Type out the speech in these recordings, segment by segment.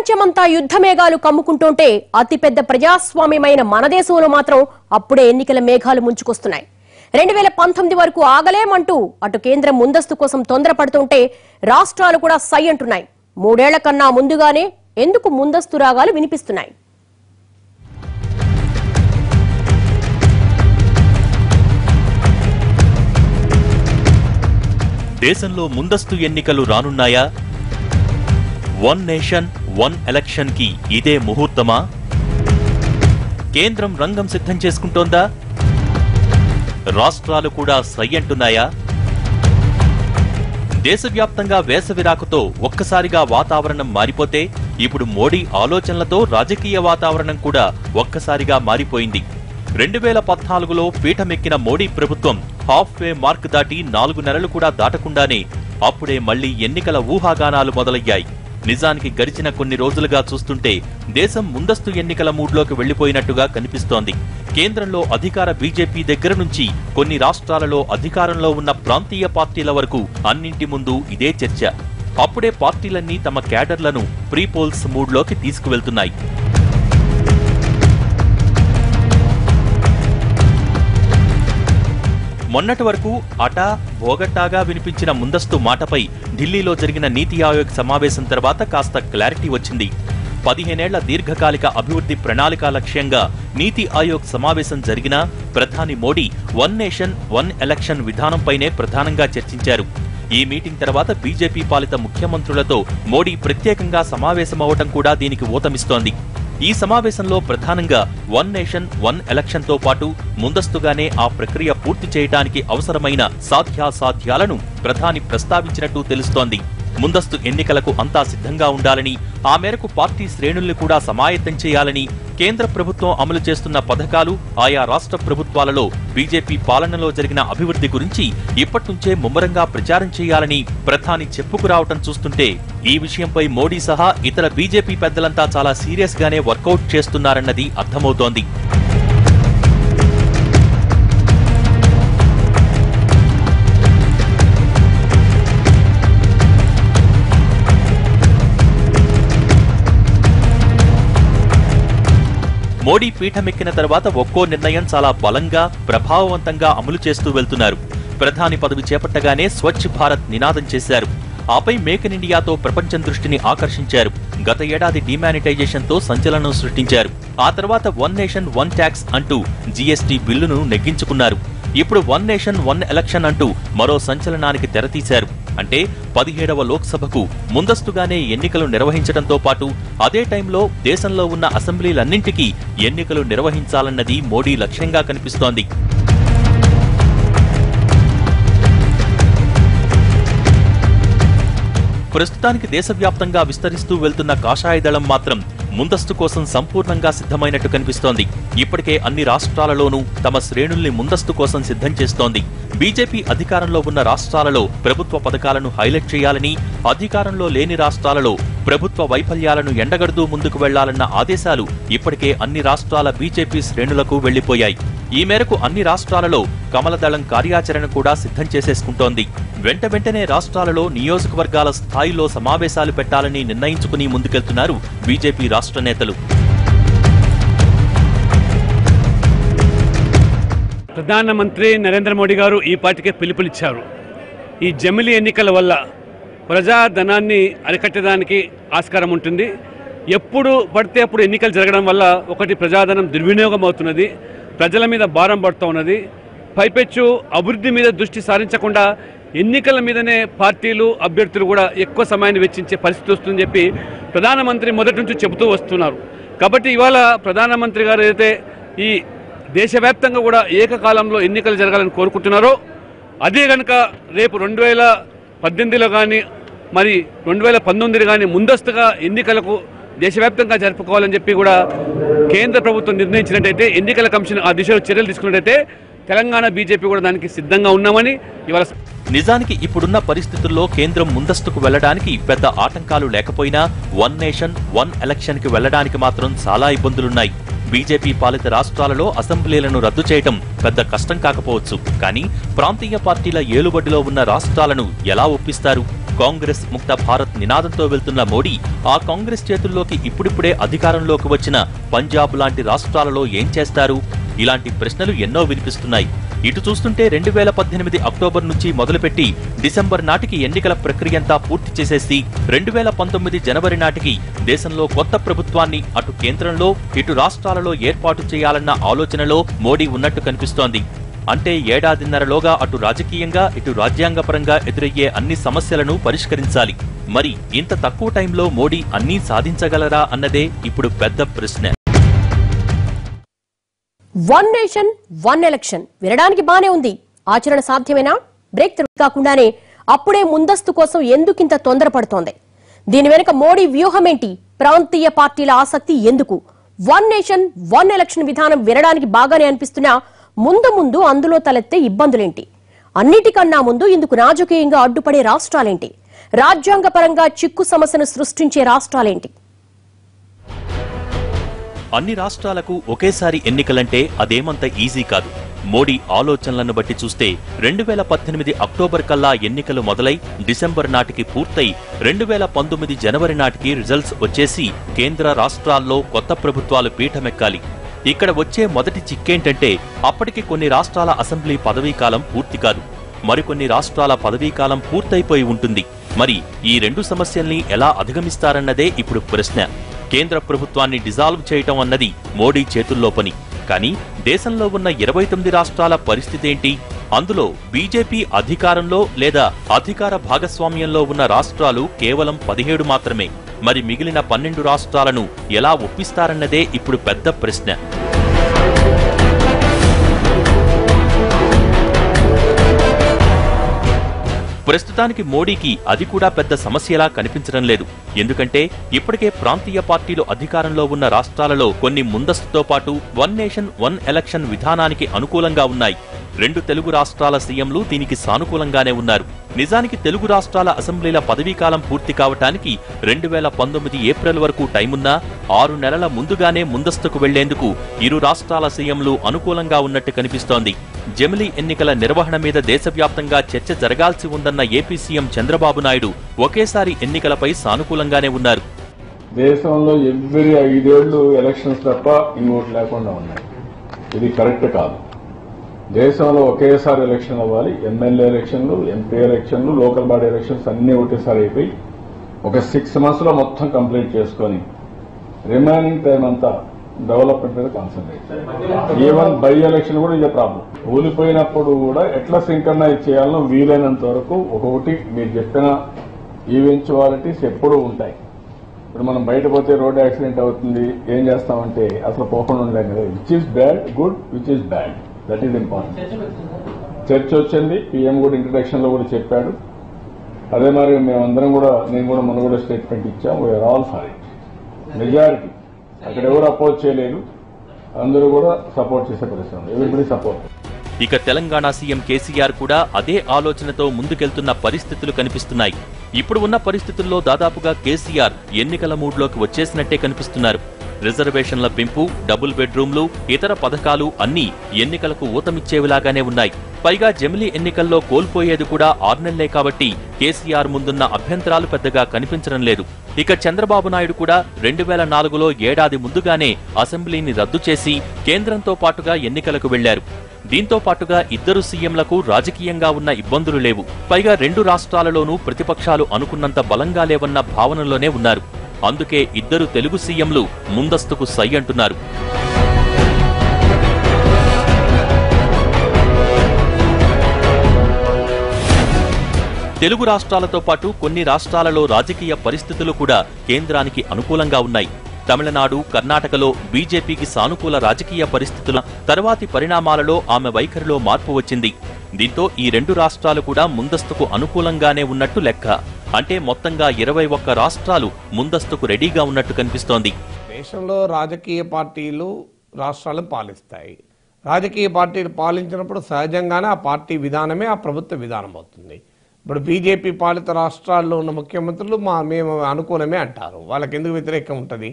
ప్రపంచమంతా యుద్ధమేఘాలు కమ్ముకుంటుంటే అతిపెద్ద ప్రజాస్వామ్యమైన మన దేశంలో మాత్రం అప్పుడే ఎన్నికల మేఘాలు ముంచుకొస్తున్నాయి. 2019 వరకు ఆగలేమంటూ అటు కేంద్రం ముందస్తు కోసం తొందరపడుతుంటే రాష్ట్రాలు కూడా సై అంటున్నాయి. 3 ఏళ్ల కన్నా ముందుగానే ఎందుకు ముందస్తు రాగాలు వినిపిస్తున్నాయి. దేశంలో ముందస్తు ఎన్నికలు రానున్నాయా? వన్ నేషన్ వన్ ఎలక్షన్ కి ఇదే ముహూర్తమా? కేంద్రం రంగం సిద్ధం చేసుకుంటోందా? రాష్ట్రాలు కూడా సై అంటున్నాయా? దేశవ్యాప్తంగా వేసవి రాకతో ఒక్కసారిగా వాతావరణం మారిపోతే ఇప్పుడు మోడీ ఆలోచనలతో రాజకీయ వాతావరణం కూడా ఒక్కసారిగా మారిపోయింది. 2014లో పీఠమెక్కిన మోడీ ప్రభుత్వం హాఫ్ వే మార్క్ దాటి 4 నెలలు కూడా దాటకుండానే అప్పుడే మళ్లీ ఎన్నికల ఊహాగానాలు మొదలయ్యాయి. నిజానికి గడిచిన కొన్ని రోజులుగా చూస్తుంటే దేశం ముందస్తు ఎన్నికల మూడ్లోకి వెళ్లిపోయినట్టుగా కనిపిస్తోంది. కేంద్రంలో అధికార బీజేపీ దగ్గర నుంచి కొన్ని రాష్ట్రాలలో అధికారంలో ఉన్న ప్రాంతీయ పార్టీల వరకు అన్నింటి ముందు ఇదే చర్చ. అప్పుడే పార్టీలన్నీ తమ క్యాడర్లను ప్రీ పోల్స్ మూడ్లోకి తీసుకువెళ్తున్నాయి. మొన్నటి వరకు అటా భోగట్టాగా వినిపించిన ముందస్తు మాటపై ఢిల్లీలో జరిగిన నీతి ఆయోగ్ సమావేశం తర్వాత కాస్త క్లారిటీ వచ్చింది. 15 ఏళ్ల దీర్ఘకాలిక అభివృద్ధి ప్రణాళిక లక్ష్యంగా నీతి ఆయోగ్ సమావేశం జరిగినా ప్రధాని Modi one nation one election విధానంపైనే ప్రధానంగా చర్చించారు. ఈ మీటింగ్ తర్వాత బీజేపీ పాలిత ముఖ్యమంత్రులతో మోడీ ప్రత్యేకంగా సమావేశమవటం కూడా దీనికి ఊతమిస్తోంది. ఈ సమావేశంలో ప్రధానంగా వన్ నేషన్ వన్ ఎలక్షన్ తో పాటు ముందస్తుగానే ఆ ప్రక్రియ పూర్తి చేయడానికి అవసరమైన సాధ్యాసాధ్యాలను ప్రధాని ప్రస్తావించినట్టు తెలుస్తోంది. ముందస్తు ఎన్నికలకు అంతా సిద్ధంగా ఉండాలని, ఆ మేరకు పార్టీ శ్రేణుల్ని కూడా సమాయత్తం చేయాలని, కేంద్ర ప్రభుత్వం అమలు చేస్తున్న పథకాలు, ఆయా రాష్ట్ర ప్రభుత్వాలలో బీజేపీ పాలనలో జరిగిన అభివృద్ధి గురించి ఇప్పట్నుంచే ముమ్మరంగా ప్రచారం చేయాలని ప్రధాని చెప్పుకురావటం చూస్తుంటే ఈ విషయంపై మోడీ సహా ఇతర బీజేపీ పెద్దలంతా చాలా సీరియస్ గానే వర్కౌట్ చేస్తున్నారన్నది అర్థమవుతోంది. మోడీ పీఠమెక్కిన తర్వాత ఒక్కో నిర్ణయం చాలా బలంగా, ప్రభావవంతంగా అమలు చేస్తూ వెళ్తున్నారు. ప్రధాని పదవి చేపట్టగానే స్వచ్ఛ భారత్ నినాదం చేశారు. ఆపై మేక్ ఇన్ ఇండియాతో ప్రపంచం దృష్టిని ఆకర్షించారు. గత ఏడాది డిమానిటైజేషన్తో సంచలనం సృష్టించారు. ఆ తర్వాత వన్ నేషన్ వన్ ట్యాక్స్ అంటూ జీఎస్టీ బిల్లును నెగ్గించుకున్నారు. ఇప్పుడు వన్ నేషన్ వన్ ఎలక్షన్ అంటూ మరో సంచలనానికి తెరతీశారు. అంటే 17వ లోక్సభకు ముందస్తుగానే ఎన్నికలు నిర్వహించడంతో పాటు అదే టైంలో దేశంలో ఉన్న అసెంబ్లీలన్నింటికీ ఎన్నికలు నిర్వహించాలన్నది మోడీ లక్ష్యంగా కనిపిస్తోంది. ప్రస్తుతానికి దేశవ్యాప్తంగా విస్తరిస్తూ వెళ్తున్న కాషాయ దళం మాత్రం ముందస్తు కోసం సంపూర్ణంగా సిద్ధమైనట్టు కనిపిస్తోంది. ఇప్పటికే అన్ని రాష్ట్రాలలోనూ తమ శ్రేణుల్ని ముందస్తు కోసం సిద్ధం చేస్తోంది. బీజేపీ అధికారంలో ఉన్న రాష్ట్రాలలో ప్రభుత్వ పథకాలను హైలైట్ చేయాలని, అధికారంలో లేని రాష్ట్రాలలో ప్రభుత్వ వైఫల్యాలను ఎండగడుతూ ముందుకు వెళ్లాలన్న ఆదేశాలు ఇప్పటికే అన్ని రాష్ట్రాల బీజేపీ శ్రేణులకు వెళ్లిపోయాయి. ఈ మేరకు అన్ని రాష్ట్రాలలో కమలదళం కార్యాచరణ కూడా సిద్ధం చేసేసుకుంటోంది. వెంటనే రాష్ట్రాలలో నియోజకవర్గాల స్థాయిలో సమావేశాలు పెట్టాలని నిర్ణయించుకుని ముందుకెళ్తున్నారు బీజేపీ రాష్ట్ర నేతలు. ప్రధానమంత్రి నరేంద్ర మోడీ గారు ఈ పార్టీకే పిలుపునిచ్చారు. ఈ జమిలీ ఎన్నికల వల్ల ప్రజాధనాన్ని అరికట్టడానికి ఆస్కారం ఉంటుంది. ఎప్పుడు పడితే అప్పుడు ఎన్నికలు జరగడం వల్ల ఒకటి ప్రజాధనం దుర్వినియోగం అవుతున్నది, ప్రజల మీద భారం పడుతూ ఉన్నది. పైపెచ్చు అభివృద్ధి మీద దృష్టి సారించకుండా ఎన్నికల మీదనే పార్టీలు, అభ్యర్థులు కూడా ఎక్కువ సమయాన్ని వెచ్చించే పరిస్థితి వస్తుందని చెప్పి ప్రధానమంత్రి మొదటి నుంచి చెబుతూ వస్తున్నారు. కాబట్టి ఇవాళ ప్రధానమంత్రి గారు ఏదైతే ఈ దేశవ్యాప్తంగా కూడా ఏకకాలంలో ఎన్నికలు జరగాలని కోరుకుంటున్నారో అదే కనుక రేపు 2018లో కానీ మరి 2019 కానీ ముందస్తుగా ఎన్నికలకు దేశవ్యాప్తంగా జరుపుకోవాలని చెప్పి కూడా కేంద్ర ప్రభుత్వం నిర్ణయించినట్టయితే, ఎన్నికల కమిషన్ ఆ దిశలో చర్యలు తీసుకున్నట్టయితే తెలంగాణ బీజేపీ కూడా దానికి సిద్ధంగా ఉన్నామని ఇవాళ. నిజానికి ఇప్పుడున్న పరిస్థితుల్లో కేంద్రం ముందస్తుకు వెళ్లడానికి పెద్ద ఆటంకాలు లేకపోయినా వన్ నేషన్ వన్ ఎలక్షన్ కి వెళ్లడానికి మాత్రం చాలా ఇబ్బందులున్నాయి. బీజేపీ పాలిత రాష్ట్రాలలో అసెంబ్లీలను రద్దు చేయటం పెద్ద కష్టం కాకపోవచ్చు. కానీ ప్రాంతీయ పార్టీల ఏలుబడిలో ఉన్న రాష్ట్రాలను ఎలా ఒప్పిస్తారు? కాంగ్రెస్ ముక్త భారత్ నినాదంతో వెళ్తున్న మోడీ ఆ కాంగ్రెస్ చేతుల్లోకి ఇప్పుడిప్పుడే అధికారంలోకి వచ్చిన పంజాబ్ లాంటి రాష్ట్రాలలో ఏం చేస్తారు? ఇలాంటి ప్రశ్నలు ఎన్నో వినిపిస్తున్నాయి. ఇటు చూస్తుంటే 2018 అక్టోబర్ నుంచి మొదలుపెట్టి డిసెంబర్ నాటికి ఎన్నికల ప్రక్రియంతా పూర్తి చేసేసి 2019 జనవరి నాటికి దేశంలో కొత్త ప్రభుత్వాన్ని అటు కేంద్రంలో ఇటు రాష్ట్రాలలో ఏర్పాటు చేయాలన్న ఆలోచనలో మోడీ ఉన్నట్టు కనిపిస్తోంది. అంటే ఏడాదిన్నరలోగా అటు రాజకీయంగా ఇటు రాజ్యాంగపరంగా ఎదురయ్యే అన్ని సమస్యలను పరిష్కరించాలి. మరి ఇంత తక్కువ టైంలో మోడీ అన్నీ సాధించగలరా అన్నదే ఇప్పుడు పెద్ద ప్రశ్న. వన్ నేషన్ వన్ ఎలక్షన్ వినడానికి బానే ఉంది. ఆచరణ సాధ్యమేనా? బ్రేక్ త్రూ కాకుండానే అప్పుడే ముందస్తు కోసం ఎందుకింత తొందరపడుతోంది? దీని వెనుక మోడీ వ్యూహమేంటి? ప్రాంతీయ పార్టీల ఆసక్తి ఎందుకు? వన్ నేషన్ వన్ ఎలక్షన్ విధానం వినడానికి బాగానే అనిపిస్తున్నా ముందు ముందు అందులో తలెత్తే ఇబ్బందులేంటి? అన్నిటికన్నా ముందు ఇందుకు రాజకీయంగా అడ్డుపడే రాష్ట్రాలేంటి? రాజ్యాంగపరంగా చిక్కు సమస్యను సృష్టించే రాష్ట్రాలేంటి? అన్ని రాష్ట్రాలకు ఒకేసారి ఎన్నికలంటే అదేమంత ఈజీ కాదు. మోడీ ఆలోచనలను బట్టి చూస్తే 2018 అక్టోబర్ కల్లా ఎన్నికలు మొదలై డిసెంబర్ నాటికి పూర్తయి 2019 జనవరి నాటికి రిజల్ట్స్ వచ్చేసి కేంద్ర రాష్ట్రాల్లో కొత్త ప్రభుత్వాలు పీఠమెక్కాలి. ఇక్కడ వచ్చే మొదటి చిక్కేంటంటే అప్పటికి కొన్ని రాష్ట్రాల అసెంబ్లీ పదవీకాలం పూర్తి కాదు, మరికొన్ని రాష్ట్రాల పదవీకాలం పూర్తయిపోయి ఉంటుంది. మరి ఈ రెండు సమస్యల్ని ఎలా అధిగమిస్తారన్నదే ఇప్పుడు ప్రశ్న. కేంద్ర ప్రభుత్వాన్ని డిజాల్వ్ చేయటం అన్నది మోడీ చేతుల్లో పని. కానీ దేశంలో ఉన్న 29 రాష్ట్రాల పరిస్థితేంటి? అందులో బీజేపీ అధికారంలో లేదా అధికార భాగస్వామ్యంలో ఉన్న రాష్ట్రాలు కేవలం 17 మాత్రమే. మరి మిగిలిన 12 రాష్ట్రాలను ఎలా ఒప్పిస్తారన్నదే ఇప్పుడు పెద్ద ప్రశ్న. ప్రస్తుతానికి మోడీకి అది కూడా పెద్ద సమస్యలా కనిపించడం లేదు. ఎందుకంటే ఇప్పటికే ప్రాంతీయ పార్టీలు అధికారంలో ఉన్న రాష్ట్రాలలో కొన్ని ముందస్తుతో పాటు వన్ నేషన్ వన్ ఎలక్షన్ విధానానికి అనుకూలంగా ఉన్నాయి. 2 తెలుగు రాష్ట్రాల సీఎంలు దీనికి సానుకూలంగానే ఉన్నారు. నిజానికి తెలుగు రాష్ట్రాల అసెంబ్లీల పదవీకాలం పూర్తి కావటానికి 2019 ఏప్రిల్ వరకు టైమున్నా 6 నెలల ముందుగానే ముందస్తుకు వెళ్లేందుకు ఇరు రాష్ట్రాల సీఎంలు అనుకూలంగా ఉన్నట్టు కనిపిస్తోంది. జమిలీ ఎన్నికల నిర్వహణ మీద దేశవ్యాప్తంగా చర్చ జరగాల్సి ఉందన్న ఏపీ సీఎం చంద్రబాబు నాయుడు ఒకేసారి ఎన్నికలపై సానుకూలంగానే ఉన్నారు. దేశంలో ఎవ్రీ 5 ఏళ్లు ఎలక్షన్స్ తప్ప ఇంకోటి లేకుండా ఉన్నాయి. ఇది కరెక్ట్ కాదు. దేశంలో ఒకేసారి ఎలక్షన్ అవ్వాలి. ఎమ్మెల్యే ఎలక్షన్లు, ఎంపీ ఎలక్షన్లు, లోకల్ బాడీ ఎలక్షన్స్ అన్ని ఒకటేసారి అయిపోయి ఒక 6 months లో మొత్తం కంప్లీట్ చేసుకొని రిమైనింగ్ టైం అంతా డెవలప్మెంట్ మీద కాన్సన్ట్రేట్. ఈవెన్ బై ఎలక్షన్ కూడా ఇదే ప్రాబ్లం. కూలిపోయినప్పుడు కూడా ఎట్లా సింక్రనైజ్ చేయాలో వీలైనంత వరకు ఒక్కొక్కటి మీరు చెప్పిన ఈవెంచువాలిటీస్ ఎప్పుడూ ఉంటాయి. ఇప్పుడు మనం బయట పోతే రోడ్ యాక్సిడెంట్ అవుతుంది, ఏం చేస్తామంటే అసలు పోకుండా ఉండలేం కదా. Which is bad good, which is bad, that is important. చర్చ వచ్చింది, పీఎం కూడా ఇంట్రడక్షన్ లో కూడా చెప్పాడు. అదే మరి మేమందరం కూడా, నేను కూడా మొన్న కూడా స్టేట్మెంట్ ఇచ్చాం, we are all for it. Majority అక్కడ ఎవరు అపోజ్ చేయలేదు, అందరూ కూడా సపోర్ట్ చేసే పరిస్థితి, ఎవ్రీబడి సపోర్ట్. ఇక తెలంగాణ సీఎం కేసీఆర్ కూడా అదే ఆలోచనతో ముందుకెళ్తున్న పరిస్థితులు కనిపిస్తున్నాయి. ఇప్పుడు ఉన్న పరిస్థితుల్లో దాదాపుగా కేసీఆర్ ఎన్నికల మూడ్లోకి వచ్చేసినట్టే కనిపిస్తున్నారు. రిజర్వేషన్ల పెంపు, డబుల్ బెడ్రూమ్లు, ఇతర పథకాలు అన్నీ ఎన్నికలకు ఊతమిచ్చేవిలాగానే ఉన్నాయి. పైగా జమిలీ ఎన్నికల్లో కోల్పోయేది కూడా 6 నెలలే కాబట్టి కేసీఆర్ ముందున్న అభ్యంతరాలు పెద్దగా కనిపించడం లేదు. ఇక చంద్రబాబు నాయుడు కూడా 2004లో ఏడాది ముందుగానే అసెంబ్లీని రద్దు చేసి కేంద్రంతో పాటుగా ఎన్నికలకు వెళ్లారు. దీంతో పాటుగా ఇద్దరు సీఎంలకు రాజకీయంగా ఉన్న ఇబ్బందులు లేవు. పైగా 2 రాష్ట్రాలలోనూ ప్రతిపక్షాలు అనుకున్నంత బలంగా లేవన్న భావనలోనే ఉన్నారు. అందుకే ఇద్దరు తెలుగు సీఎంలు ముందస్తుకు సై అంటున్నారు. తెలుగు రాష్ట్రాలతో పాటు కొన్ని రాష్ట్రాలలో రాజకీయ పరిస్థితులు కూడా కేంద్రానికి అనుకూలంగా ఉన్నాయి. తమిళనాడు, కర్ణాటకలో బీజేపీకి సానుకూల రాజకీయ పరిస్థితుల తర్వాతి పరిణామాలలో ఆమె వైఖరిలో మార్పు వచ్చింది. దీంతో ఈ 2 రాష్ట్రాలు కూడా ముందస్తుకు అనుకూలంగానే ఉన్నట్టు లెక్క. అంటే మొత్తంగా 21 రాష్ట్రాలు ముందస్తుకు రెడీగా ఉన్నట్టు కనిపిస్తోంది. దేశంలో రాజకీయ పార్టీలు రాష్ట్రాలను పాలిస్తాయి. రాజకీయ పార్టీలు పాలించినప్పుడు సహజంగానే ఆ పార్టీ విధానమే ఆ ప్రభుత్వ విధానం అవుతుంది. ఇప్పుడు బీజేపీ పాలిత రాష్ట్రాల్లో ఉన్న ముఖ్యమంత్రులు మేము అనుకూలమే అంటారు, వాళ్ళకి ఎందుకు వ్యతిరేకం ఉంటుంది?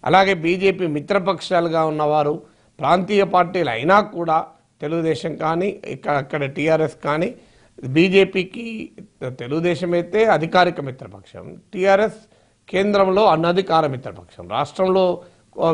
అలాగే బీజేపీ మిత్రపక్షాలుగా ఉన్నవారు ప్రాంతీయ పార్టీలు అయినా కూడా తెలుగుదేశం కానీ అక్కడ టీఆర్ఎస్ కానీ బీజేపీకి తెలుగుదేశం అయితే అధికారిక మిత్రపక్షం, టీఆర్ఎస్ కేంద్రంలో అనధికార మిత్రపక్షం, రాష్ట్రంలో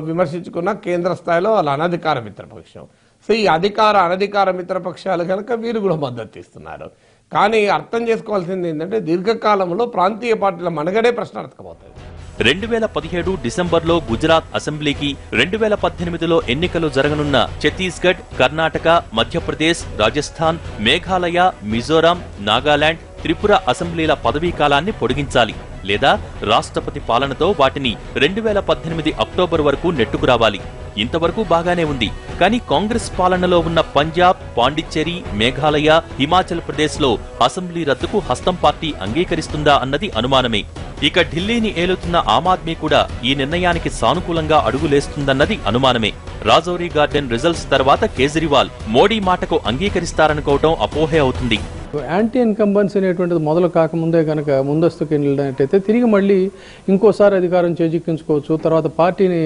విమర్శించుకున్న కేంద్ర స్థాయిలో వాళ్ళ అనధికార మిత్రపక్షం. సో ఈ అనధికార మిత్రపక్షాలు కనుక వీరు కూడా మద్దతు ఇస్తున్నారు. కానీ అర్థం చేసుకోవాల్సింది ఏంటంటే దీర్ఘకాలంలో ప్రాంతీయ పార్టీల మనుగడే ప్రశ్నార్థకమవుతుంది. 2017 డిసెంబర్లో గుజరాత్ అసెంబ్లీకి, 2018లో ఎన్నికలు జరగనున్న ఛత్తీస్గఢ్, కర్ణాటక, మధ్యప్రదేశ్, రాజస్థాన్, మేఘాలయ, మిజోరాం, నాగాలాండ్, త్రిపుర అసెంబ్లీల పదవీ కాలాన్ని పొడిగించాలి, లేదా రాష్ట్రపతి పాలనతో వాటిని 2018 అక్టోబర్ వరకు నెట్టుకురావాలి. ఇంతవరకు బాగానే ఉంది. కానీ కాంగ్రెస్ పాలనలో ఉన్న పంజాబ్, పాండిచ్చేరి, మేఘాలయ, హిమాచల్ ప్రదేశ్లో అసెంబ్లీ రద్దుకు హస్తం పార్టీ అంగీకరిస్తుందా అన్నది అనుమానమే. ఇక ఢిల్లీని ఏలుతున్న ఆమ్ ఆద్మీ కూడా ఈ నిర్ణయానికి సానుకూలంగా అడుగులేస్తుందన్నది అనుమానమే. రాజౌరీ గార్డెన్ రిజల్ట్స్ తర్వాత కేజ్రీవాల్ మోడీ మాటకు అంగీకరిస్తారనుకోవటం అపోహే అవుతుంది. యాంటీ ఇన్కంబెన్స్ అనేటువంటిది మొదలు కాకముందే కనుక ముందస్తుకు వెళ్ళినట్టయితే తిరిగి మళ్ళీ ఇంకోసారి అధికారం చేజిక్కించుకోవచ్చు, తర్వాత పార్టీని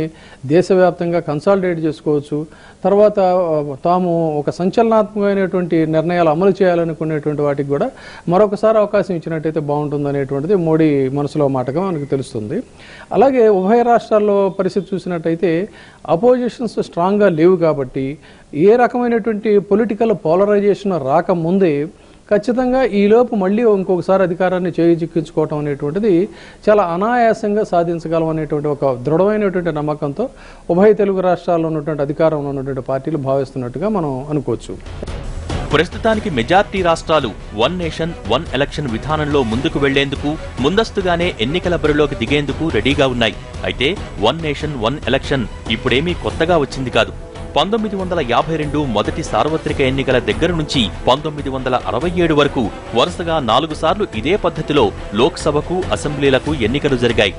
దేశవ్యాప్తంగా కన్సాలిడేట్ చేసుకోవచ్చు, తర్వాత తాము ఒక సంచలనాత్మకమైనటువంటి నిర్ణయాలు అమలు చేయాలనుకునేటువంటి వాటికి కూడా మరొకసారి అవకాశం ఇచ్చినట్టయితే బాగుంటుందనేటువంటిది మోడీ మనసులో మాటగా మనకు తెలుస్తుంది. అలాగే ఉభయ రాష్ట్రాల్లో పరిస్థితి చూసినట్టయితే అపోజిషన్స్ స్ట్రాంగ్గా లేవు కాబట్టి ఏ రకమైనటువంటి పొలిటికల్ పోలరైజేషన్ రాకముందే ఖచ్చితంగా ఈలోపు మళ్ళీ ఇంకొకసారి అధికారాన్ని చేజిక్కించుకోవటం అనేటువంటిది చాలా అనాయాసంగా సాధించగలం అనేటువంటి ఒక దృఢమైనటువంటి నమ్మకంతో ఉభయ తెలుగు రాష్ట్రాల్లో ఉన్నటువంటి అధికారంలో ఉన్నటువంటి పార్టీలు భావిస్తున్నట్టుగా మనం అనుకోవచ్చు. ప్రస్తుతానికి మెజార్టీ రాష్ట్రాలు వన్ నేషన్ వన్ ఎలక్షన్ విధానంలో ముందుకు వెళ్లేందుకు, ముందస్తుగానే ఎన్నికల బరిలోకి దిగేందుకు రెడీగా ఉన్నాయి. అయితే వన్ నేషన్ వన్ ఎలక్షన్ ఇప్పుడేమీ కొత్తగా వచ్చింది కాదు. 1952 మొదటి సార్వత్రిక ఎన్నికల దగ్గర నుంచి 1967 వరకు వరుసగా 4 సార్లు ఇదే పద్ధతిలో లోక్సభకు, అసెంబ్లీలకు ఎన్నికలు జరిగాయి.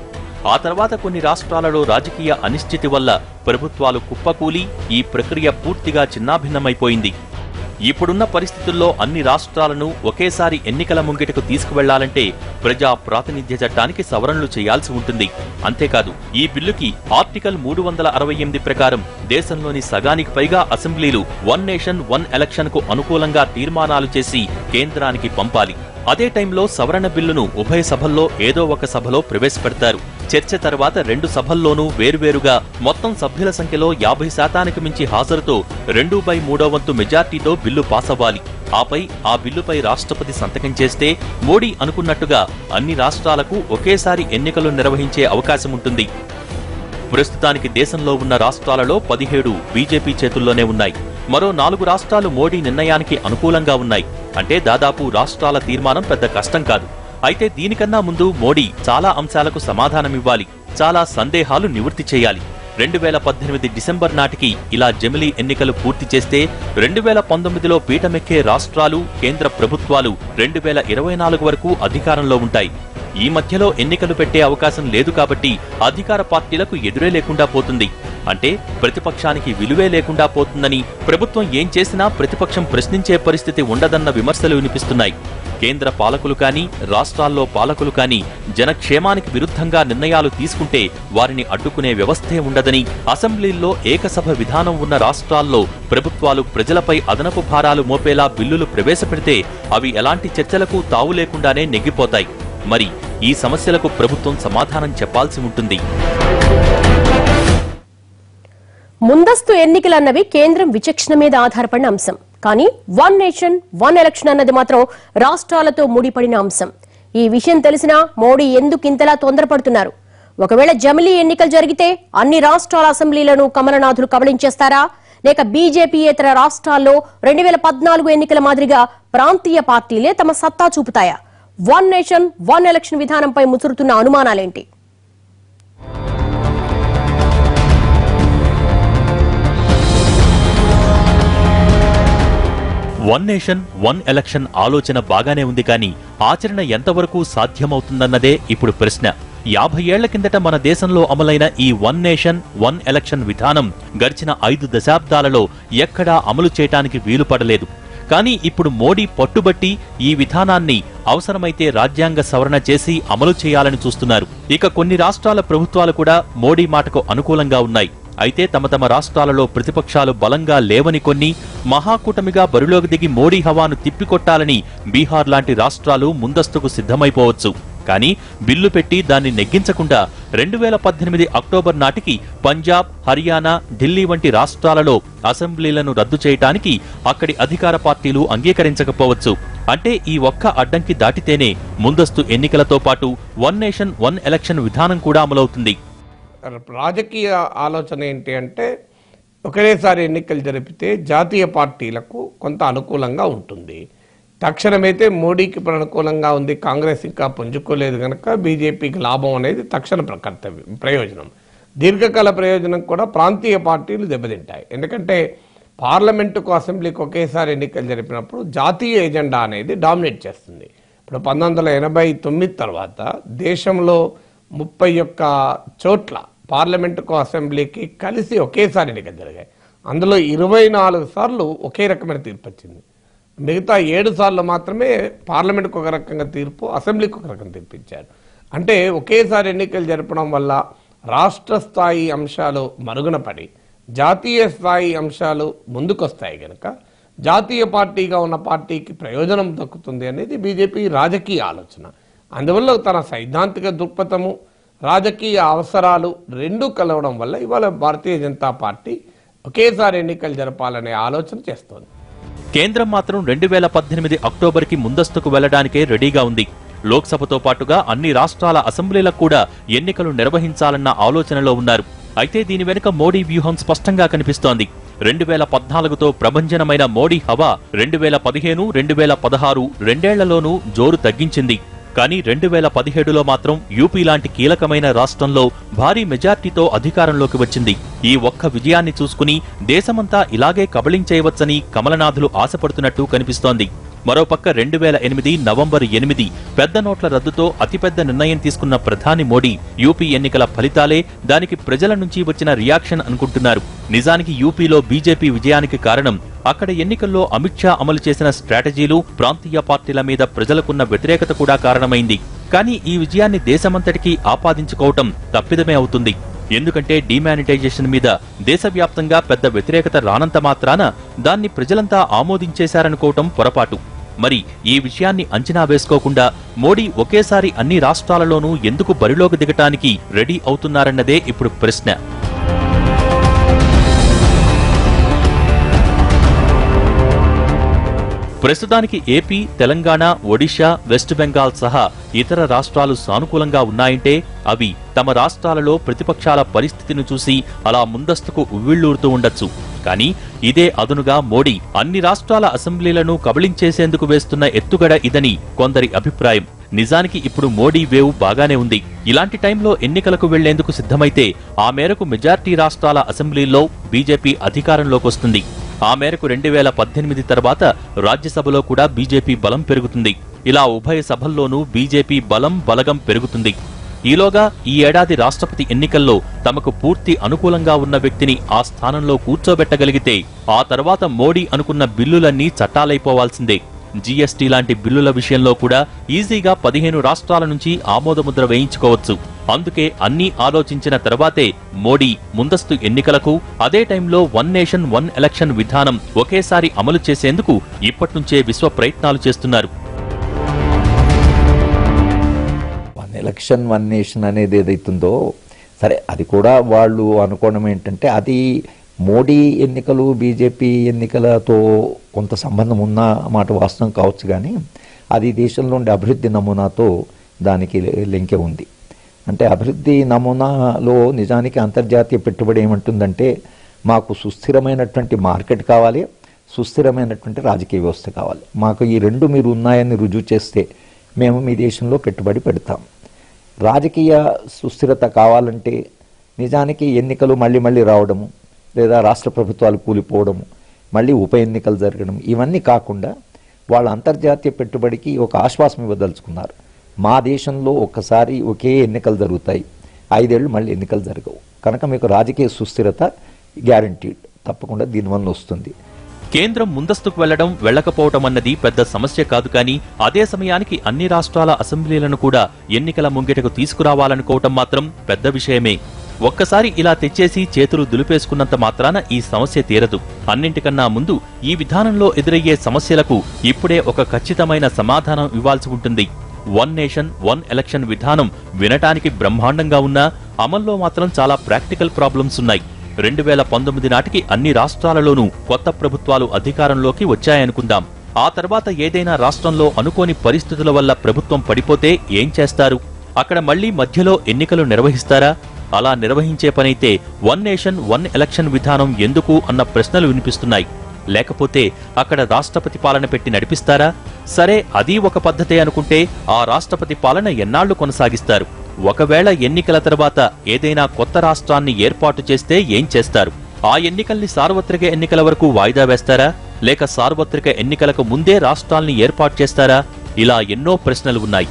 ఆ తర్వాత కొన్ని రాష్ట్రాలలో రాజకీయ అనిశ్చితి వల్ల ప్రభుత్వాలు కుప్పకూలి ఈ ప్రక్రియ పూర్తిగా చిన్నాభిన్నమైపోయింది. ఇప్పుడున్న పరిస్థితుల్లో అన్ని రాష్ట్రాలను ఒకేసారి ఎన్నికల ముంగిటకు తీసుకువెళ్లాలంటే ప్రజా ప్రాతినిధ్య చట్టానికి సవరణలు చేయాల్సి ఉంటుంది. అంతేకాదు, ఈ బిల్లుకి ఆర్టికల్ 368 ప్రకారం దేశంలోని సగానికి పైగా అసెంబ్లీలు వన్ నేషన్ వన్ ఎలక్షన్ కు అనుకూలంగా తీర్మానాలు చేసి కేంద్రానికి పంపాలి. అదే టైంలో సవరణ బిల్లును ఉభయ సభల్లో ఏదో ఒక సభలో ప్రవేశపెడతారు. చర్చ తర్వాత 2 సభల్లోనూ వేర్వేరుగా మొత్తం సభ్యుల సంఖ్యలో 50% మించి హాజరుతో 2/3 వంతు మెజార్టీతో బిల్లు పాస్ అవ్వాలి. ఆపై ఆ బిల్లుపై రాష్ట్రపతి సంతకం చేస్తే మోడీ అనుకున్నట్టుగా అన్ని రాష్ట్రాలకు ఒకేసారి ఎన్నికలు నిర్వహించే అవకాశం ఉంటుంది. ప్రస్తుతానికి దేశంలో ఉన్న రాష్ట్రాలలో 17 బీజేపీ చేతుల్లోనే ఉన్నాయి. మరో 4 రాష్ట్రాలు మోడీ నిర్ణయానికి అనుకూలంగా ఉన్నాయి. అంటే దాదాపు రాష్ట్రాల తీర్మానం పెద్ద కష్టం కాదు. అయితే దీనికన్నా ముందు మోడీ చాలా అంశాలకు సమాధానమివ్వాలి, చాలా సందేహాలు నివృత్తి చేయాలి. 2018 డిసెంబర్ నాటికి ఇలా జమిలీ ఎన్నికలు పూర్తి చేస్తే 2019లో పీఠమెక్కే రాష్ట్రాలు, కేంద్ర ప్రభుత్వాలు 2024 వరకు అధికారంలో ఉంటాయి. ఈ మధ్యలో ఎన్నికలు పెట్టే అవకాశం లేదు కాబట్టి అధికార పార్టీలకు ఎదురే లేకుండా పోతుంది. అంటే ప్రతిపక్షానికి విలువే లేకుండా పోతుందని, ప్రభుత్వం ఏం చేసినా ప్రతిపక్షం ప్రశ్నించే పరిస్థితి ఉండదన్న విమర్శలు వినిపిస్తున్నాయి. కేంద్ర పాలకులు కానీ, రాష్ట్రాల్లో పాలకులు కానీ జనక్షేమానికి విరుద్ధంగా నిర్ణయాలు తీసుకుంటే వారిని అడ్డుకునే వ్యవస్థే ఉండదని, అసెంబ్లీల్లో ఏకసభ విధానం ఉన్న రాష్ట్రాల్లో ప్రభుత్వాలు ప్రజలపై అదనపు భారాలు మోపేలా బిల్లులు ప్రవేశపెడితే అవి ఎలాంటి చర్చలకు తావు లేకుండానే నెగ్గిపోతాయి. మరి ఈ సమస్యలకు ప్రభుత్వం సమాధానం చెప్పాల్సి ఉంటుంది. ముందస్తు ఎన్నికలన్నవి కేంద్రం విచక్షణ మీద ఆధారపడిన అంశం. కానీ వన్ నేషన్ వన్ ఎలక్షన్ అన్నది మాత్రం రాష్ట్రాలతో ముడిపడిన అంశం. ఈ విషయం తెలిసినా మోడీ ఎందుకు ఇంతలా తొందరపడుతున్నారు? ఒకవేళ జమిలీ ఎన్నికలు జరిగితే అన్ని రాష్ట్రాల అసెంబ్లీలను కమలనాథులు కబళించేస్తారా? లేక బీజేపీయేతర రాష్ట్రాల్లో 2014 ఎన్నికల మాదిరిగా ప్రాంతీయ పార్టీలే తమ సత్తా చూపుతాయా? వన్ నేషన్ వన్ ఎలక్షన్ విధానంపై ముసురుతున్న అనుమానాలేంటి? వన్ నేషన్ వన్ ఎలక్షన్ ఆలోచన బాగానే ఉంది, కానీ ఆచరణ ఎంతవరకు సాధ్యమవుతుందన్నదే ఇప్పుడు ప్రశ్న. 50 ఏళ్ల కిందట మన దేశంలో అమలైన ఈ వన్ నేషన్ వన్ ఎలక్షన్ విధానం గడిచిన 5 దశాబ్దాలలో ఎక్కడా అమలు చేయటానికి వీలు పడలేదు. కానీ ఇప్పుడు మోడీ పట్టుబట్టి ఈ విధానాన్ని అవసరమైతే రాజ్యాంగ సవరణ చేసి అమలు చేయాలని చూస్తున్నారు. ఇక కొన్ని రాష్ట్రాల ప్రభుత్వాలు కూడా మోడీ మాటకు అనుకూలంగా ఉన్నాయి. అయితే తమ తమ రాష్ట్రాలలో ప్రతిపక్షాలు బలంగా లేవని కొన్ని మహాకూటమిగా బరిలోకి దిగి మోడీ హవాను తిప్పికొట్టాలని బీహార్ లాంటి రాష్ట్రాలు ముందస్తుకు సిద్ధమైపోవచ్చు. కానీ బిల్లు పెట్టి దాన్ని నెగ్గించకుండా 2018 అక్టోబర్ నాటికి పంజాబ్, హర్యానా, ఢిల్లీ వంటి రాష్ట్రాలలో అసెంబ్లీలను రద్దు చేయటానికి అక్కడి అధికార పార్టీలు అంగీకరించకపోవచ్చు. అంటే ఈ ఒక్క అడ్డంకి దాటితేనే ముందస్తు ఎన్నికలతో పాటు వన్ నేషన్ వన్ ఎలక్షన్ విధానం కూడా అమలవుతుంది. రాజకీయ ఆలోచన ఏంటి అంటే ఒకేసారి ఎన్నికలు జరిపితే జాతీయ పార్టీలకు కొంత అనుకూలంగా ఉంటుంది. తక్షణమైతే మోడీకి అనుకూలంగా ఉంది, కాంగ్రెస్ ఇంకా పుంజుకోలేదు కనుక బీజేపీకి లాభం అనేది తక్షణ ప్రయోజనం. దీర్ఘకాల ప్రయోజనం కూడా ప్రాంతీయ పార్టీలు దెబ్బతింటాయి. ఎందుకంటే పార్లమెంటుకు, అసెంబ్లీకి ఒకేసారి ఎన్నికలు జరిపినప్పుడు జాతీయ ఎజెండా అనేది డామినేట్ చేస్తుంది. ఇప్పుడు 1989 తర్వాత దేశంలో 31 చోట్ల పార్లమెంటుకు, అసెంబ్లీకి కలిసి ఒకేసారి ఎన్నికలు జరిగాయి. అందులో 24 సార్లు ఒకే రకమైన తీర్పు వచ్చింది. మిగతా 7 సార్లు మాత్రమే పార్లమెంట్కు ఒక రకంగా తీర్పు, అసెంబ్లీకి ఒక రకంగా తీర్పు ఇచ్చారు. అంటే ఒకేసారి ఎన్నికలు జరపడం వల్ల రాష్ట్ర స్థాయి అంశాలు మరుగున పడి జాతీయ స్థాయి అంశాలు ముందుకొస్తాయి కనుక జాతీయ పార్టీగా ఉన్న పార్టీకి ప్రయోజనం దక్కుతుంది అనేది బీజేపీ రాజకీయ ఆలోచన. అందువల్ల తన సైద్ధాంతిక దృక్పథము, రాజకీయ అవసరాలు రెండూ కలవడం వల్ల ఇవాళ భారతీయ జనతా పార్టీ ఒకేసారి ఎన్నికలు జరపాలనే ఆలోచన చేస్తోంది. కేంద్రం మాత్రం 2018 అక్టోబర్కి ముందస్తుకు వెళ్లడానికే రెడీగా ఉంది. లోక్సభతో పాటుగా అన్ని రాష్ట్రాల అసెంబ్లీలకు కూడా ఎన్నికలు నిర్వహించాలన్న ఆలోచనలో ఉన్నారు. అయితే దీని వెనుక మోడీ వ్యూహం స్పష్టంగా కనిపిస్తోంది. 2014తో ప్రభంజనమైన మోడీ హవా 2015, 2016 రెండేళ్లలోనూ జోరు తగ్గించింది. కానీ 2017లో మాత్రం యూపీ లాంటి కీలకమైన రాష్ట్రంలో భారీ మెజార్టీతో అధికారంలోకి వచ్చింది. ఈ ఒక్క విజయాన్ని చూసుకుని దేశమంతా ఇలాగే కబళించేయవచ్చని కమలనాథులు ఆశపడుతున్నట్టు కనిపిస్తోంది. మరోపక్క 2008 నవంబర్ 8 పెద్ద నోట్ల రద్దుతో అతిపెద్ద నిర్ణయం తీసుకున్న ప్రధాని మోడీ యూపీ ఎన్నికల ఫలితాలే దానికి ప్రజల నుంచి వచ్చిన రియాక్షన్ అనుకుంటున్నారు. నిజానికి యూపీలో బీజేపీ విజయానికి కారణం అక్కడ ఎన్నికల్లో అమిత్ షా అమలు చేసిన స్ట్రాటజీలు, ప్రాంతీయ పార్టీల మీద ప్రజలకున్న వ్యతిరేకత కూడా కారణమైంది. కానీ ఈ విజయాన్ని దేశమంతటికీ ఆపాదించుకోవటం తప్పిదమే అవుతుంది. ఎందుకంటే డిమానిటైజేషన్ మీద దేశవ్యాప్తంగా పెద్ద వ్యతిరేకత రానంత మాత్రాన దాన్ని ప్రజలంతా ఆమోదించేశారనుకోవటం పొరపాటు. మరి ఈ విషయాన్ని అంచనా వేసుకోకుండా మోడీ ఒకేసారి అన్ని రాష్ట్రాలలోనూ ఎందుకు బరిలోకి దిగటానికి రెడీ అవుతున్నారన్నదే ఇప్పుడు ప్రశ్న. ప్రస్తుతానికి ఏపీ, తెలంగాణ, ఒడిషా, వెస్ట్ బెంగాల్ సహా ఇతర రాష్ట్రాలు సానుకూలంగా ఉన్నాయంటే అవి తమ రాష్ట్రాలలో ప్రతిపక్షాల పరిస్థితిని చూసి అలా ముందస్తుకు ఉవ్విళ్లూరుతూ ఉండొచ్చు. కానీ ఇదే అదునుగా మోడీ అన్ని రాష్ట్రాల అసెంబ్లీలను కబళించేసేందుకు వేస్తున్న ఎత్తుగడ ఇదని కొందరి అభిప్రాయం. నిజానికి ఇప్పుడు మోడీ వేవ్ బాగానే ఉంది. ఇలాంటి టైంలో ఎన్నికలకు వెళ్లేందుకు సిద్ధమైతే ఆ మేరకు మెజార్టీ రాష్ట్రాల అసెంబ్లీల్లో బీజేపీ అధికారంలోకొస్తుంది. ఆ మేరకు 2018 తర్వాత రాజ్యసభలో కూడా బీజేపీ బలం పెరుగుతుంది. ఇలా ఉభయ సభల్లోనూ బీజేపీ బలగం పెరుగుతుంది. ఈలోగా ఈ ఏడాది రాష్ట్రపతి ఎన్నికల్లో తమకు పూర్తి అనుకూలంగా ఉన్న వ్యక్తిని ఆ స్థానంలో కూర్చోబెట్టగలిగితే ఆ తర్వాత మోడీ అనుకున్న బిల్లులన్నీ చట్టాలైపోవాల్సిందే. జీఎస్టీ లాంటి బిల్లుల విషయంలో కూడా ఈజీగా 15 రాష్ట్రాల నుంచి ఆమోదముద్ర వేయించుకోవచ్చు. అందుకే అన్నీ ఆలోచించిన తర్వాతే మోడీ ముందస్తు ఎన్నికలకు, అదే టైంలో వన్ నేషన్ వన్ ఎలక్షన్ విధానం ఒకేసారి అమలు చేసేందుకు ఇప్పట్నుంచే విశ్వ ప్రయత్నాలు చేస్తున్నారు. వన్ ఎలక్షన్ వన్ నేషన్ అనేది ఏదైతుందో సరే, అది కూడా వాళ్ళు అనుకోవడం ఏంటంటే అది మోడీ ఎన్నికలు బీజేపీ ఎన్నికలతో కొంత సంబంధం ఉన్న మాట వాస్తవం కావచ్చు, కానీ అది దేశంలో ఉండే అభివృద్ధి నమూనాతో దానికి లింకే ఉంది. అంటే అభివృద్ధి నమూనాలో నిజానికి అంతర్జాతీయ పెట్టుబడి ఏమంటుందంటే మాకు సుస్థిరమైనటువంటి మార్కెట్ కావాలి, సుస్థిరమైనటువంటి రాజకీయ వ్యవస్థ కావాలి. మాకు ఈ రెండు మీరు ఉన్నాయని రుజువు చేస్తే మేము మీ దేశంలో పెట్టుబడి పెడతాం. రాజకీయ సుస్థిరత కావాలంటే నిజానికి ఎన్నికలు మళ్ళీ రావడము, లేదా రాష్ట్ర ప్రభుత్వాలు కూలిపోవడము, మళ్ళీ ఉప ఎన్నికలు జరగడం, ఇవన్నీ కాకుండా వాళ్ళ అంతర్జాతీయ పెట్టుబడికి ఒక ఆశ్వాసం ఇవ్వదలుచుకున్నారు. మా దేశంలో ఒక్కసారి ఒకే ఎన్నికలు జరుగుతాయి, 5 ఏళ్ళు మళ్ళీ ఎన్నికలు జరగవు, కనుక మీకు రాజకీయ సుస్థిరత గ్యారంటీడ్ తప్పకుండా దీనివల్ల వస్తుంది. కేంద్రం ముందస్తుకు వెళ్లడం వెళ్లకపోవటం అన్నది పెద్ద సమస్య కాదు. కానీ అదే సమయానికి అన్ని రాష్ట్రాల అసెంబ్లీలను కూడా ఎన్నికల ముంగిటకు తీసుకురావాలనుకోవటం మాత్రం పెద్ద విషయమే. ఒక్కసారి ఇలా తెచ్చేసి చేతులు దులిపేసుకున్నంత మాత్రాన ఈ సమస్య తీరదు. అన్నింటికన్నా ముందు ఈ విధానంలో ఎదురయ్యే సమస్యలకు ఇప్పుడే ఒక ఖచ్చితమైన సమాధానం ఇవ్వాల్సి ఉంటుంది. వన్ నేషన్ వన్ ఎలక్షన్ విధానం వినటానికి బ్రహ్మాండంగా ఉన్నా అమల్లో మాత్రం చాలా ప్రాక్టికల్ ప్రాబ్లమ్స్ ఉన్నాయి. 2019 నాటికి అన్ని రాష్ట్రాలలోనూ కొత్త ప్రభుత్వాలు అధికారంలోకి వచ్చాయనుకుందాం. ఆ తర్వాత ఏదైనా రాష్ట్రంలో అనుకోని పరిస్థితుల వల్ల ప్రభుత్వం పడిపోతే ఏం చేస్తారు? అక్కడ మళ్లీ మధ్యలో ఎన్నికలు నిర్వహిస్తారా? అలా నిర్వహించే పనైతే వన్ నేషన్ వన్ ఎలక్షన్ విధానం ఎందుకు అన్న ప్రశ్నలు వినిపిస్తున్నాయి. లేకపోతే అక్కడ రాష్ట్రపతి పాలన పెట్టి నడిపిస్తారా? సరే, అది ఒక పద్ధతే అనుకుంటే ఆ రాష్ట్రపతి పాలన ఎన్నాళ్లు కొనసాగిస్తారు? ఒకవేళ ఎన్నికల తర్వాత ఏదైనా కొత్త రాష్ట్రాన్ని ఏర్పాటు చేస్తే ఏం చేస్తారు? ఆ ఎన్నికల్ని సార్వత్రిక ఎన్నికల వరకు వాయిదా వేస్తారా? లేక సార్వత్రిక ఎన్నికలకు ముందే రాష్ట్రాల్ని ఏర్పాటు చేస్తారా? ఇలా ఎన్నో ప్రశ్నలు ఉన్నాయి.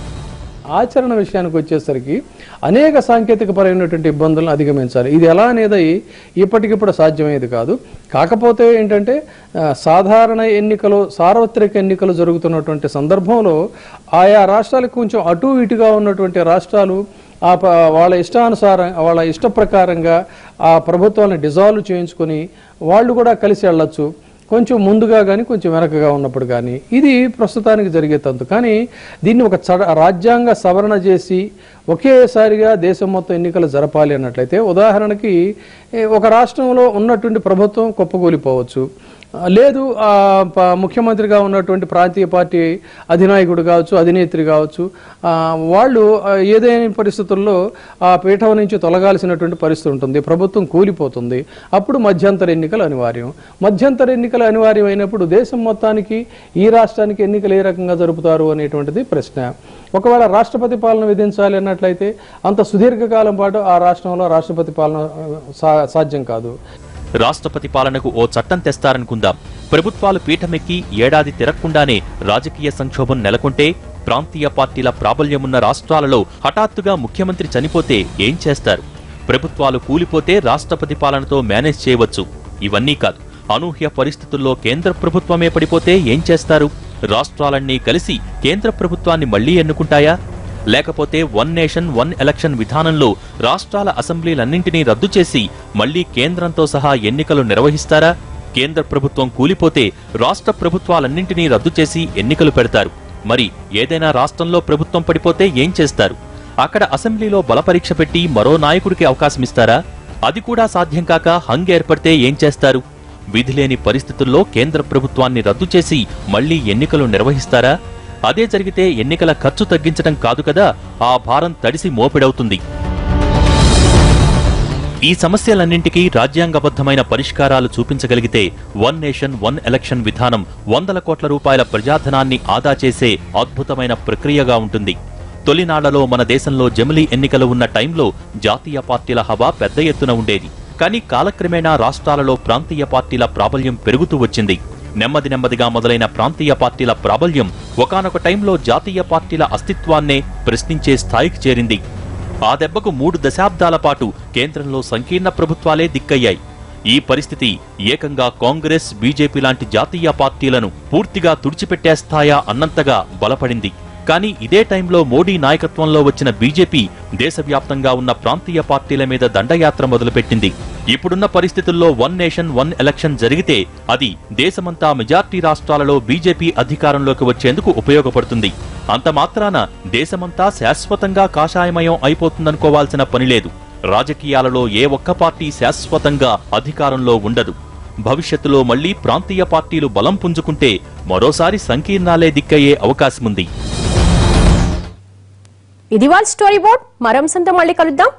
ఆచరణ విషయానికి వచ్చేసరికి అనేక సాంకేతికపరమైనటువంటి ఇబ్బందులను అధిగమించాలి. ఇది ఎలా అనేది ఇప్పటికిప్పుడు సాధ్యమయ్యేది కాదు. కాకపోతే ఏంటంటే సాధారణ ఎన్నికలు, సార్వత్రిక ఎన్నికలు జరుగుతున్నటువంటి సందర్భంలో ఆయా రాష్ట్రాలకు కొంచెం అటు ఇటుగా ఉన్నటువంటి రాష్ట్రాలు వాళ్ళ ఇష్టానుసారం, వాళ్ళ ఇష్ట ప్రకారంగా ఆ ప్రభుత్వాలను డిజాల్వ్ చేయించుకొని వాళ్ళు కూడా కలిసి వెళ్ళొచ్చు. కొంచెం ముందుగా కానీ కొంచెం వెనకగా ఉన్నప్పుడు కానీ ఇది ప్రస్తుతానికి జరిగే తంతు. కానీ దీన్ని ఒక రాజ్యాంగ సవరణ చేసి ఒకేసారిగా దేశం మొత్తం ఎన్నికలు జరపాలి అన్నట్లయితే, ఉదాహరణకి ఒక రాష్ట్రంలో ఉన్నటువంటి ప్రభుత్వం కుప్పకూలిపోవచ్చు. లేదు, ముఖ్యమంత్రిగా ఉన్నటువంటి ప్రాంతీయ పార్టీ అధినాయకుడు కావచ్చు, అధినేత్రి కావచ్చు, వాళ్ళు ఏదైనా పరిస్థితుల్లో ఆ పీఠం నుంచి తొలగాల్సినటువంటి పరిస్థితి ఉంటుంది. ప్రభుత్వం కూలిపోతుంది. అప్పుడు మధ్యంతర ఎన్నికలు అనివార్యం. మధ్యంతర ఎన్నికలు అనివార్యం అయినప్పుడు దేశం మొత్తానికి ఈ రాష్ట్రానికి ఎన్నికలు ఏ రకంగా జరుపుతారు అనేటువంటిది ప్రశ్న. ఒకవేళ రాష్ట్రపతి పాలన విధించాలి అన్నట్లయితే అంత సుదీర్ఘకాలం పాటు ఆ రాష్ట్రంలో రాష్ట్రపతి పాలన సాధ్యం కాదు. రాష్ట్రపతి పాలనకు ఓ చట్టం తెస్తారనుకుందాం. ప్రభుత్వాలు పీఠమెక్కి ఏడాది తిరగకుండానే రాజకీయ సంక్షోభం నెలకొంటే, ప్రాంతీయ పార్టీల ప్రాబల్యమున్న రాష్ట్రాలలో హఠాత్తుగా ముఖ్యమంత్రి చనిపోతే ఏం చేస్తారు? ప్రభుత్వాలు కూలిపోతే రాష్ట్రపతి పాలనతో మేనేజ్ చేయవచ్చు. ఇవన్నీ కాదు, అనూహ్య పరిస్థితుల్లో కేంద్ర ప్రభుత్వమే పడిపోతే ఏం చేస్తారు? రాష్ట్రాలన్నీ కలిసి కేంద్ర ప్రభుత్వాన్ని మళ్లీ ఎన్నుకుంటాయా? లేకపోతే వన్ నేషన్ వన్ ఎలక్షన్ విధానంలో రాష్ట్రాల అసెంబ్లీలన్నింటినీ రద్దు చేసి మళ్లీ కేంద్రంతో సహా ఎన్నికలు నిర్వహిస్తారా? కేంద్ర ప్రభుత్వం కూలిపోతే రాష్ట్ర ప్రభుత్వాలన్నింటినీ రద్దు చేసి ఎన్నికలు పెడతారు. మరి ఏదైనా రాష్ట్రంలో ప్రభుత్వం పడిపోతే ఏం చేస్తారు? అక్కడ అసెంబ్లీలో బలపరీక్ష పెట్టి మరో నాయకుడికి అవకాశమిస్తారా? అది కూడా సాధ్యం కాక హంగ్ ఏర్పడితే ఏం చేస్తారు? విధిలేని పరిస్థితుల్లో కేంద్ర ప్రభుత్వాన్ని రద్దు చేసి మళ్లీ ఎన్నికలు నిర్వహిస్తారా? అదే జరిగితే ఎన్నికల ఖర్చు తగ్గించడం కాదు కదా, ఆ భారం తడిసి మోపిడవుతుంది. ఈ సమస్యలన్నింటికీ రాజ్యాంగబద్ధమైన పరిష్కారాలు చూపించగలిగితే వన్ నేషన్ వన్ ఎలక్షన్ విధానం 100 కోట్ల రూపాయల ప్రజాధనాన్ని ఆదా చేసే అద్భుతమైన ప్రక్రియగా ఉంటుంది. తొలినాళ్లలో మన దేశంలో జమిలీ ఎన్నికలు ఉన్న టైంలో జాతీయ పార్టీల హవా పెద్ద ఎత్తున ఉండేది. కానీ కాలక్రమేణా రాష్ట్రాలలో ప్రాంతీయ పార్టీల ప్రాబల్యం పెరుగుతూ వచ్చింది. నెమ్మదిగా మొదలైన ప్రాంతీయ పార్టీల ప్రాబల్యం ఒకానొక టైంలో జాతీయ పార్టీల అస్తిత్వాన్నే ప్రశ్నించే స్థాయికి చేరింది. ఆ దెబ్బకు 3 దశాబ్దాల పాటు కేంద్రంలో సంకీర్ణ ప్రభుత్వాలే దిక్కయ్యాయి. ఈ పరిస్థితి ఏకంగా కాంగ్రెస్, బీజేపీ లాంటి జాతీయ పార్టీలను పూర్తిగా తుడిచిపెట్టేస్తాయా అన్నంతగా బలపడింది. కానీ ఇదే టైంలో మోడీ నాయకత్వంలో వచ్చిన బీజేపీ దేశవ్యాప్తంగా ఉన్న ప్రాంతీయ పార్టీల మీద దండయాత్ర మొదలుపెట్టింది. ఇప్పుడున్న పరిస్థితుల్లో వన్ నేషన్ వన్ ఎలక్షన్ జరిగితే అది దేశమంతా మెజార్టీ రాష్ట్రాలలో బీజేపీ అధికారంలోకి వచ్చేందుకు ఉపయోగపడుతుంది. అంత మాత్రాన దేశమంతా శాశ్వతంగా కాషాయమయం అయిపోతుందనుకోవాల్సిన పనిలేదు. రాజకీయాలలో ఏ ఒక్క పార్టీ శాశ్వతంగా అధికారంలో ఉండదు. భవిష్యత్తులో మళ్లీ ప్రాంతీయ పార్టీలు బలం పుంజుకుంటే మరోసారి సంకీర్ణాలే దిక్కయ్యే అవకాశముంది. ఇది వాళ్ళ స్టోరీ బోర్డ్. మరో అంశంతో మళ్ళీ కలుద్దాం.